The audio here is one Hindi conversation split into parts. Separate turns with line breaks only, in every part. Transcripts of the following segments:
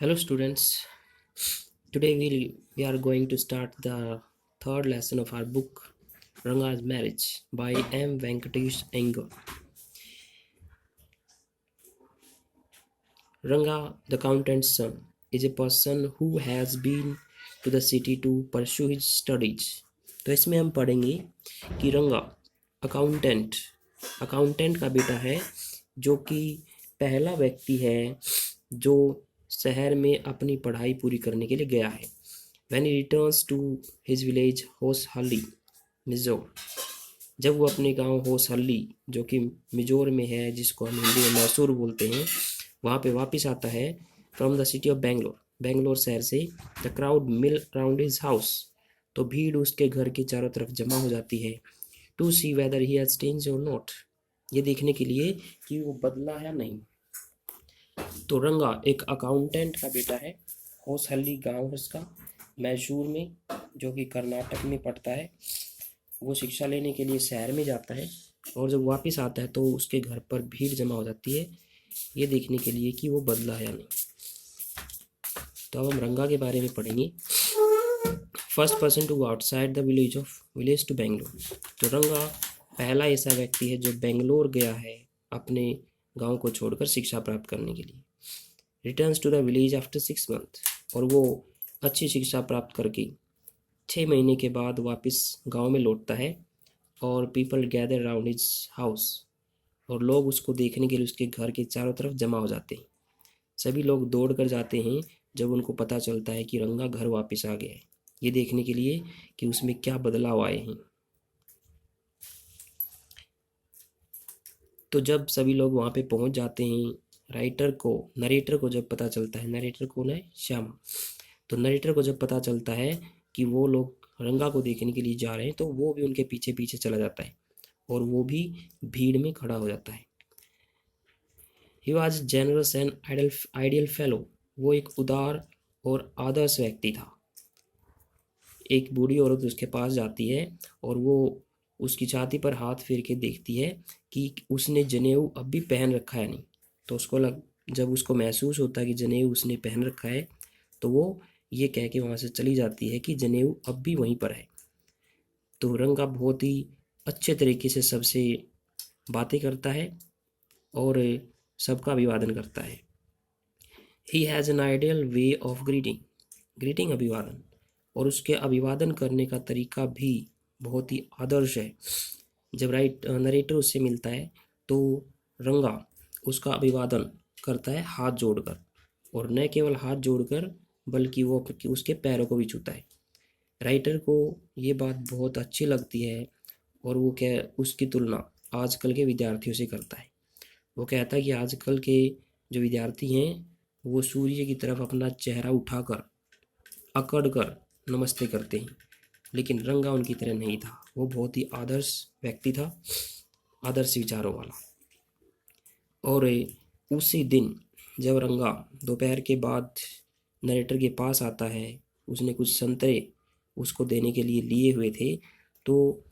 Hello students, today we are going to start the third lesson of our book Ranga's Marriage by M. Venkatesh Iyengar. Ranga, the accountant's son, is a person who has been to the city to pursue his studies. तो इसमें हम पढ़ेंगे कि रंगा अकाउंटेंट अकाउंटेंट का बेटा है जो कि पहला व्यक्ति है जो शहर में अपनी पढ़ाई पूरी करने के लिए गया है. When he returns to his village Hosahalli मिजोर, जब वो अपने गांव होसहल्ली जो कि मिजोर में है, जिसको हम हिंदी में मैसूर बोलते हैं, वहाँ पे वापस आता है from the city of Bangalore, Bangalore शहर से. The crowd mill around his house, तो भीड़ उसके घर के चारों तरफ जमा हो जाती है. To see whether he has change और नॉट, ये देखने के लिए कि वो बदला है या नहीं. तो रंगा एक अकाउंटेंट का बेटा है. होसहल्ली गांव है उसका, मैसूर में, जो कि कर्नाटक में पड़ता है. वो शिक्षा लेने के लिए शहर में जाता है और जब वापस आता है तो उसके घर पर भीड़ जमा हो जाती है, ये देखने के लिए कि वो बदला है या नहीं. तो अब हम रंगा के बारे में पढ़ेंगे. First person to go outside the village to Bangalore. तो रंगा पहला ऐसा व्यक्ति है जो बेंगलोर गया है अपने गांव को छोड़कर शिक्षा प्राप्त करने के लिए. Returns to the village after 6 month, और वो अच्छी शिक्षा प्राप्त करके 6 महीने के बाद वापस गांव में लौटता है. और people gather around his house, और लोग उसको देखने के लिए उसके घर के चारों तरफ जमा हो जाते हैं. सभी लोग दौड़ कर जाते हैं जब उनको पता चलता है कि रंगा घर वापस आ गया है, ये देखने के लिए कि उसमें क्या बदलाव आए हैं. तो जब सभी लोग वहाँ पे पहुँच जाते हैं, नरेटर को जब पता चलता है, नरेटर कौन है, श्यामा. तो नरेटर को जब पता चलता है कि वो लोग रंगा को देखने के लिए जा रहे हैं, तो वो भी उनके पीछे पीछे चला जाता है और वो भी भीड़ में खड़ा हो जाता है. He was generous and ideal fellow, वो एक उदार और आदर्श व्यक्ति था. एक बूढ़ी औरत उसके पास जाती है और वो उसकी छाती पर हाथ फेर के देखती है कि उसने जनेऊ अब भी पहन रखा है नहीं. तो जब उसको महसूस होता है कि जनेऊ उसने पहन रखा है, तो वो ये कह के वहाँ से चली जाती है कि जनेऊ अब भी वहीं पर है. तो रंगा बहुत ही अच्छे तरीके से सबसे बातें करता है और सबका अभिवादन करता है. He has an ideal way of greeting अभिवादन, और उसके अभिवादन करने का तरीका भी बहुत ही आदर्श है. जब नरेटर उससे मिलता है तो रंगा उसका अभिवादन करता है हाथ जोड़कर, और न केवल हाथ जोड़कर बल्कि वो उसके पैरों को भी छूता है. राइटर को ये बात बहुत अच्छी लगती है और वो उसकी तुलना आजकल के विद्यार्थियों से करता है. वो कहता है कि आजकल के जो विद्यार्थी हैं वो सूर्य की तरफ अपना चेहरा उठाकर अकड़ कर नमस्ते करते हैं, लेकिन रंगा उनकी तरह नहीं था. वो बहुत ही आदर्श व्यक्ति था, आदर्श विचारों वाला. और उसी दिन जब रंगा दोपहर के बाद नरेटर के पास आता है, उसने कुछ संतरे उसको देने के लिए लिए हुए थे, तो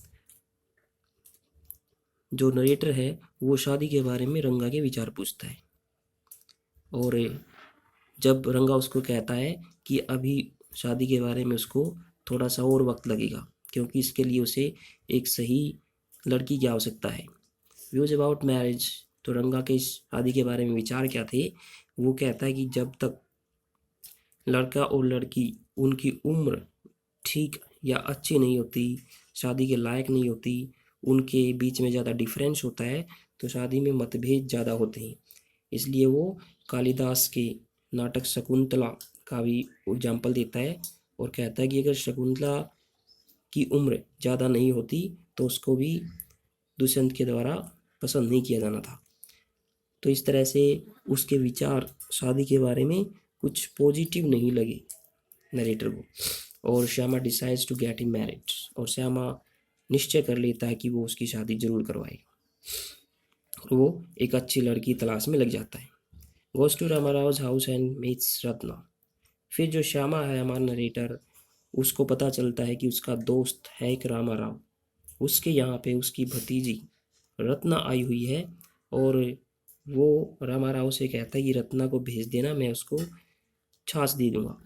जो नरेटर है वो शादी के बारे में रंगा के विचार पूछता है. और जब रंगा उसको कहता है कि अभी शादी के बारे में उसको थोड़ा सा और वक्त लगेगा, क्योंकि इसके लिए उसे एक सही लड़की की आवश्यकता है. व्यूज अबाउट मैरिज, तो रंगा के शादी के बारे में विचार क्या थे, वो कहता है कि जब तक लड़का और लड़की उनकी उम्र ठीक या अच्छी नहीं होती, शादी के लायक नहीं होती, उनके बीच में ज़्यादा डिफरेंस होता है, तो शादी में मतभेद ज़्यादा होते हैं. इसलिए वो कालिदास के नाटक शकुंतला का भी एग्जाम्पल देता है और कहता है कि अगर शकुंतला की उम्र ज़्यादा नहीं होती तो उसको भी दुष्यंत के द्वारा पसंद नहीं किया जाना था. तो इस तरह से उसके विचार शादी के बारे में कुछ पॉजिटिव नहीं लगे नरेटर को. और Shyama decides to get him married, और श्यामा निश्चय कर लेता है कि वो उसकी शादी जरूर करवाएगा. वो एक अच्छी लड़की तलाश में लग जाता है. Goes to Ramarao house and meets Ratna. फिर जो श्यामा है हमारा नरेटर, उसको पता चलता है कि उसका दोस्त है एक रामाराव, उसके यहाँ पे उसकी भतीजी रत्ना आई हुई है. और वो रामाराव से कहता है कि रत्ना को भेज देना, मैं उसको छाछ दे दूंगा।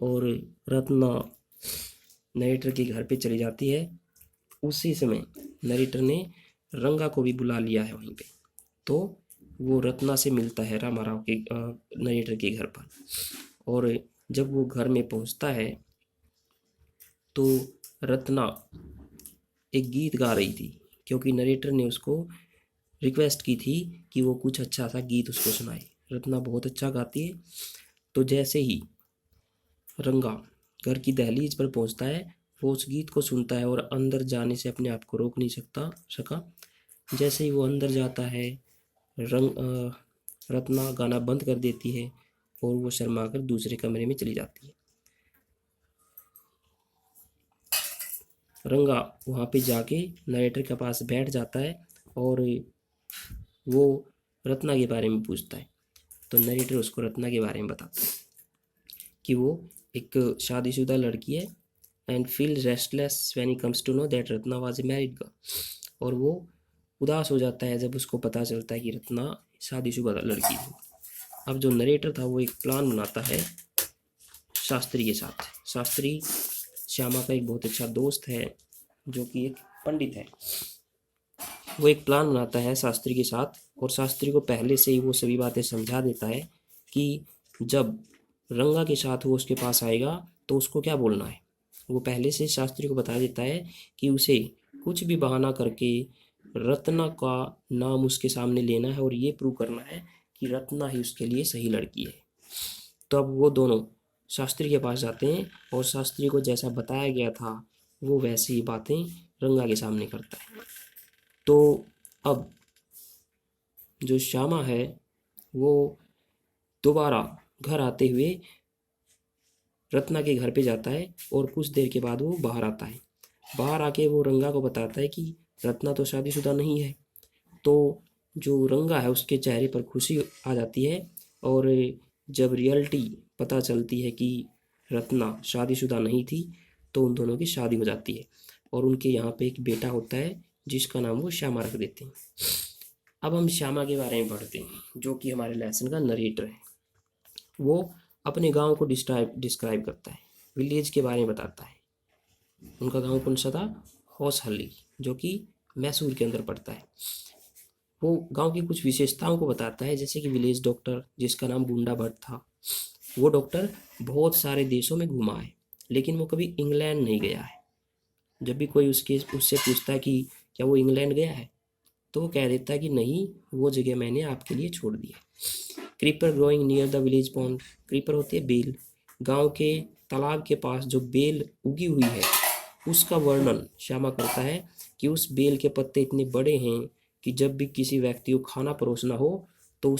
और रत्ना नरेटर के घर पे चली जाती है। उसी समय नरेटर ने रंगा को भी बुला लिया है वहीं पे। तो वो रत्ना से मिलता है रामाराव के नरेटर के घर पर। और जब वो घर में पहुंचता है तो रत्ना एक गीत गा रही थी, क्योंकि नरेटर ने उसको रिक्वेस्ट की थी कि वो कुछ अच्छा सा गीत उसको सुनाए। रत्ना बहुत अच्छा गाती है। तो जैसे ही रंगा घर की दहलीज पर पहुंचता है, वो उस गीत को सुनता है और अंदर जाने से अपने आप को रोक नहीं सका। जैसे ही वो अंदर जाता है, रत्ना गाना बंद कर देती है और वो शर्मा कर दूसरे कमरे में चली जाती है। रंगा वहाँ पे जाके नरेटर के पास बैठ जाता है और वो रत्ना के बारे में पूछता है। तो नरेटर उसको रत्ना के बारे में बताता है कि वो एक शादीशुदा लड़की है and feel restless when he comes to know that Ratna was a married girl. और वो उदास हो जाता है जब उसको पता चलता है कि रत्ना शादीशुदा लड़की थी। अब जो नरेटर था वो एक प्लान बनाता है शास्त्री के साथ। शास्त्री श्यामा का एक बहुत अच्छा दोस्त है जो कि एक पंडित है। वो एक प्लान बनाता है शास्त्री के साथ और शास्त्री को पहले से ही वो सभी बातें समझा देता है कि जब रंगा के साथ वो उसके पास आएगा तो उसको क्या बोलना है। वो पहले से शास्त्री को बता देता है कि उसे कुछ भी बहाना करके रत्ना का नाम उसके सामने लेना है और ये प्रूव करना है कि रत्ना ही उसके लिए सही लड़की है। तो अब वो दोनों शास्त्री के पास जाते हैं और शास्त्री को जैसा बताया गया था वो वैसी ही बातें रंगा के सामने करता है। तो अब जो श्यामा है वो दोबारा घर आते हुए रत्ना के घर पे जाता है और कुछ देर के बाद वो बाहर आता है। बाहर आके वो रंगा को बताता है कि रत्ना तो शादीशुदा नहीं है। तो जो रंगा है उसके चेहरे पर खुशी आ जाती है और जब रियलिटी पता चलती है कि रत्ना शादीशुदा नहीं थी तो उन दोनों की शादी हो जाती है और उनके यहाँ पे एक बेटा होता है जिसका नाम वो श्यामा रख देते हैं। अब हम श्यामा के बारे में पढ़ते हैं जो कि हमारे लेसन का नरेटर है। वो अपने गांव को डिस्क्राइब करता है, विलेज के बारे में बताता है। उनका गांव कौन सा था? हौसहली, जो कि मैसूर के अंदर पड़ता है। वो गांव की कुछ विशेषताओं को बताता है, जैसे कि विलेज डॉक्टर जिसका नाम बूंडा भट्ट था। वो डॉक्टर बहुत सारे देशों में घुमा है लेकिन वो कभी इंग्लैंड नहीं गया है। जब भी कोई उससे पूछता है कि क्या वो इंग्लैंड गया है तो वो कह देता है कि नहीं, वो जगह मैंने आपके लिए छोड़ दी है। Creeper growing near the village pond. Creeper होती है बेल। गांव के तालाब के पास जो बेल उगी हुई है उसका वर्णन श्यामा करता है कि उस बेल के पत्ते इतने बड़े हैं कि जब भी किसी व्यक्ति को खाना परोसना हो तो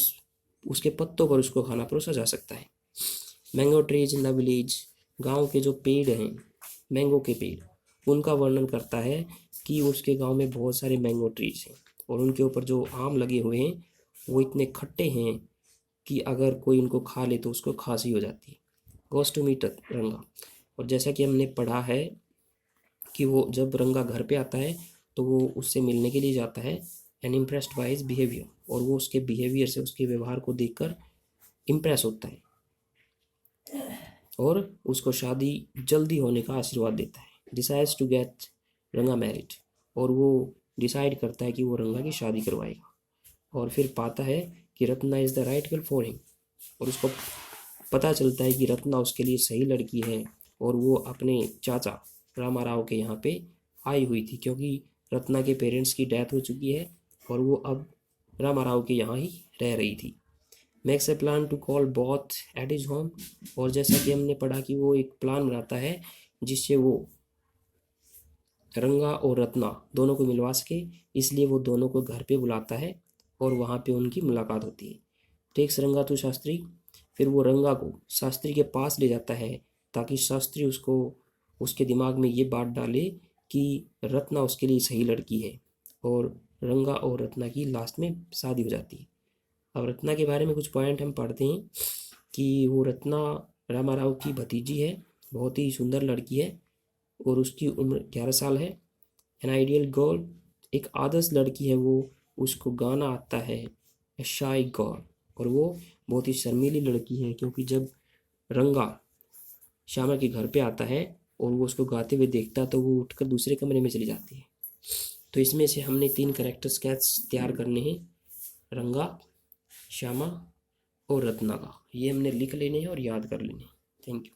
उसके पत्तों पर उसको खाना परोसा जा सकता है। Mango trees in the village. गांव के जो पेड़ हैं, मैंगो के पेड़, उनका वर्णन करता है कि उसके गांव में बहुत सारे मैंगो ट्रीज हैं और उनके ऊपर जो आम लगे हुए हैं वो इतने खट्टे हैं कि अगर कोई उनको खा ले तो उसको खांसी हो जाती है। गोस टू मीट रंगा। और जैसा कि हमने पढ़ा है कि वो जब रंगा घर पे आता है तो वो उससे मिलने के लिए जाता है and impressed by his behaviour. और वो उसके बिहेवियर से, उसके व्यवहार को देखकर इम्प्रेस होता है और उसको शादी जल्दी होने का आशीर्वाद देता है। डिसाइड्स टू गेट रंगा मैरिड। और वो डिसाइड करता है कि वो रंगा की शादी करवाएगा और फिर पाता है कि Ratna is the right girl for him. और उसको पता चलता है कि रत्ना उसके लिए सही लड़की है और वो अपने चाचा रामा राव के यहाँ पे आई हुई थी, क्योंकि रत्ना के पेरेंट्स की डेथ हो चुकी है और वो अब रामा राव के यहाँ ही रह रही थी। Makes a plan to call both at his home. और जैसा कि हमने पढ़ा कि वो एक प्लान बनाता है जिससे वो रंगा और रत्ना दोनों को मिलवा सके, इसलिए वो दोनों को घर पे बुलाता है और वहाँ पे उनकी मुलाकात होती है। टेक्स रंगा टू शास्त्री। फिर वो रंगा को शास्त्री के पास ले जाता है ताकि शास्त्री उसको, उसके दिमाग में ये बात डाले कि रत्ना उसके लिए सही लड़की है। और रंगा और रत्ना की लास्ट में शादी हो जाती है। अब रत्ना के बारे में कुछ पॉइंट हम पढ़ते हैं कि वो रत्ना रामा राव की भतीजी है, बहुत ही सुंदर लड़की है और उसकी उम्र 11 साल है। एन आइडियल गर्ल, एक आदर्श लड़की है वो, उसको गाना आता है। ए शाई गर्ल, और वो बहुत ही शर्मीली लड़की है क्योंकि जब रंगा श्यामा के घर पे आता है और वो उसको गाते हुए देखता है तो वो उठकर दूसरे कमरे में चली जाती है। तो इसमें से हमने 3 कैरेक्टर स्केच तैयार करने हैं, रंगा, श्यामा और रत्ना का। ये हमने लिख लेने हैं और याद कर लेने हैं। Thank you.